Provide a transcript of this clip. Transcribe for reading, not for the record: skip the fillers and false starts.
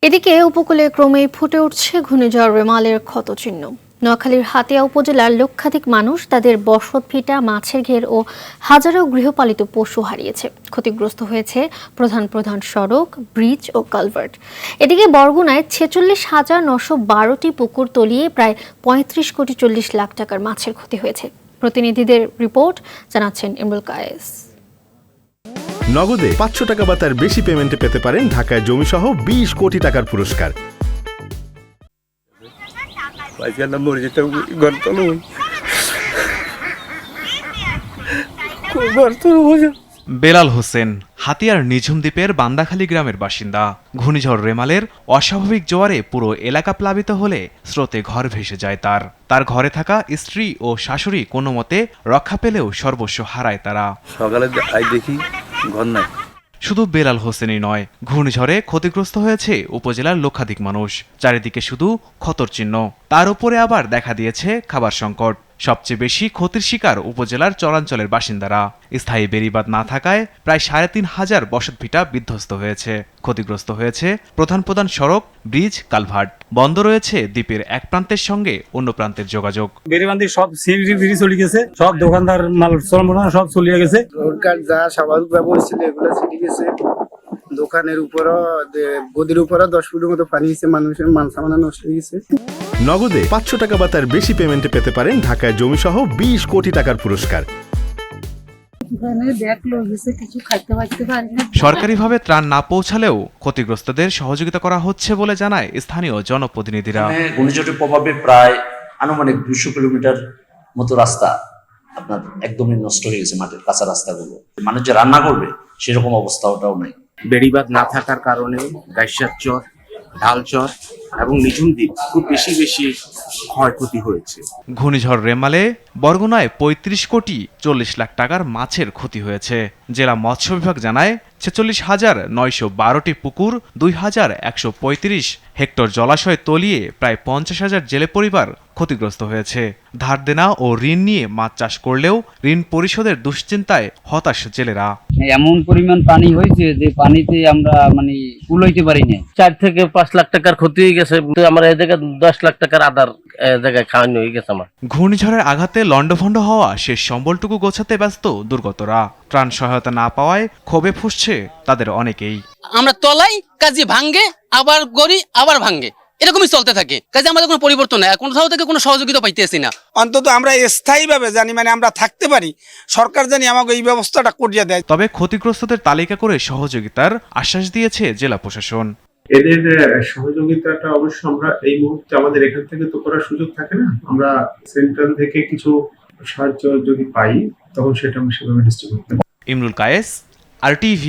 এদিকে উপকূলে ক্রমেই ফুটে উঠছে ঘূর্ণিঝড় রেমালের ক্ষতচিহ্ন। নোয়াখালীর হাতিয়া উপজেলার লক্ষাধিক মানুষ তাদের বসতভিটা, মাছের ঘের ও হাজারো গৃহপালিত পশু হারিয়েছে। ক্ষতিগ্রস্ত হয়েছে প্রধান সড়ক, ব্রিজ ও কালভার্ট। এদিকে বরগুনায় 46,912টি পুকুর তলিয়ে প্রায় 35,40,00,000 টাকার মাছের ক্ষতি হয়েছে। প্রতিনিধিদের রিপোর্ট, জানাচ্ছেন ইমরুল কায়েস। নগদে 500 টাকা বা তার বেশি পেমেন্টে পেতে পারেন ঢাকায় জমিসহ 20 কোটি টাকার পুরস্কার। বেলাল হোসেন হাতিয়ার নিঝুম দ্বীপের বান্দাখালী গ্রামের বাসিন্দা। ঘূর্ণিঝড় রেমালের অস্বাভাবিক জোয়ারে পুরো এলাকা প্লাবিত হলে স্রোতে ঘর ভেসে যায় তার ঘরে থাকা স্ত্রী ও শাশুড়ি কোনো মতে রক্ষা পেলেও সর্বস্ব হারায় তারা। সকালে দেখি ঘর নাই। শুধু বেলাল হোসেনই নয়, ঘূর্ণিঝড়ে ক্ষতিগ্রস্ত হয়েছে উপজেলার লক্ষাধিক মানুষ। চারিদিকে শুধু ক্ষতর চিহ্ন, তার উপরে আবার দেখা দিয়েছে খাবার সংকট। সবচেয়ে বেশি ক্ষতির শিকার উপজেলার চরাঞ্চলের বাসিন্দারা। স্থায়ী বেড়িবাঁধ না থাকায় প্রায় 3,500 বসতভিটা বিধ্বস্ত হয়েছে। ক্ষতিগ্রস্ত হয়েছে প্রধান সড়ক, ব্রিজ, কালভার্ট। বন্ধ রয়েছে দ্বীপের এক প্রান্তের সঙ্গে অন্য প্রান্তের যোগাযোগ। বেড়িবাঁধি সব সিঁড়ি চলে গেছে, সব দোকানদার মাল সব চলিয়ে গেছে। সরকার যা স্বাভাবিক ব্যবহার ছিল এগুলো ছিটে গেছে। দোকানের উপরও, গদির উপরও 10 ফুটের মতো পানি গেছে, মানুষের মান সামানা নষ্ট হয়ে গেছে। নগদে 500 টাকা বা তার বেশি পেমেন্টে পেতে পারেন ঢাকায় জমিসহ 20 কোটি টাকার পুরস্কার। সরকারিভাবে ত্রাণ না পৌঁছালেও ক্ষতিগ্রস্তদের সহযোগিতা করা হচ্ছে বলে জানায় স্থানীয় জনপ্রতিনিধিরা। ঘূর্ণিঝড়ের প্রভাবে প্রায় আনুমানিক 200 কিলোমিটার মতো রাস্তা আপনার একদমই নষ্ট হয়ে গেছে। মাটির কাঁচা রাস্তাগুলো, মানুষ যে রান্না করবে সেরকম অবস্থা ওটাও নাই। বেড়িবাঁধ না থাকার কারণে গাইসার চর, ঢালচর এবং নিঝুম দ্বীপ খুব বেশি ক্ষয়ক্ষতি হয়েছে। ঘূর্ণিঝড় রেমালে বরগুনায় 35,40,00,000 টাকার মাছের ক্ষতি হয়েছে। জেলা মৎস্য বিভাগ জানায় 46,912টি পুকুর, 2,135 হেক্টর জলাশয় তলিয়ে প্রায় 50,000 জেলে পরিবার ক্ষতিগ্রস্ত হয়েছে। ধার দেনা ও ঋণ নিয়ে মাছ চাষ করলেও ঋণ পরিশোধের দুশ্চিন্তায় হতাশ জেলেরা। এমন পরিমাণ পানি হয়েছে যে পানিতে আমরা কুলাইতে পারি না। 4 থেকে 5 লাখ টাকার ক্ষতি হয়ে গেছে। আমরা এই জায়গায় 10 লাখ টাকার আদার জায়গায় খাওয়ানো হয়ে গেছে আমার। ঘূর্ণিঝড়ের আঘাতে লন্ডভন্ড হওয়া শেষ সম্বলটুকু গোছাতে ব্যস্ত দুর্গতরা। ত্রাণ সহায়তা না পাওয়ায় ক্ষোভে ফুঁসছে তাদের অনেকেই। আমরা তলাই কাজে ভাঙ্গে, আবার গড়ি, আবার ভাঙ্গে, এরকমই চলতে থাকে। কাজে আমাদের কোনো পরিবর্তন নাই, কোথাও থেকে কোনো সহযোগিতা পাইতেছি না। অন্তত আমরা স্থায়ীভাবে জানি আমরা থাকতে পারি, সরকার জানি আমাকে এই ব্যবস্থাটা করিয়ে দেয়। তবে ক্ষতিগ্রস্তদের তালিকা করে সহযোগিতার আশ্বাস দিয়েছে জেলা প্রশাসন। এদের সহযোগিতাটা অবশ্য আমরা এই মুহূর্তে আমাদের এখান থেকে তো করার সুযোগ থাকে না। আমরা সেন্ট্রাল থেকে কিছু সাহায্য যদি পাই তখন সেটা আমি সেভাবে ডিস্ট্রিবিউট করব। ইমরুল কায়েস, RTV।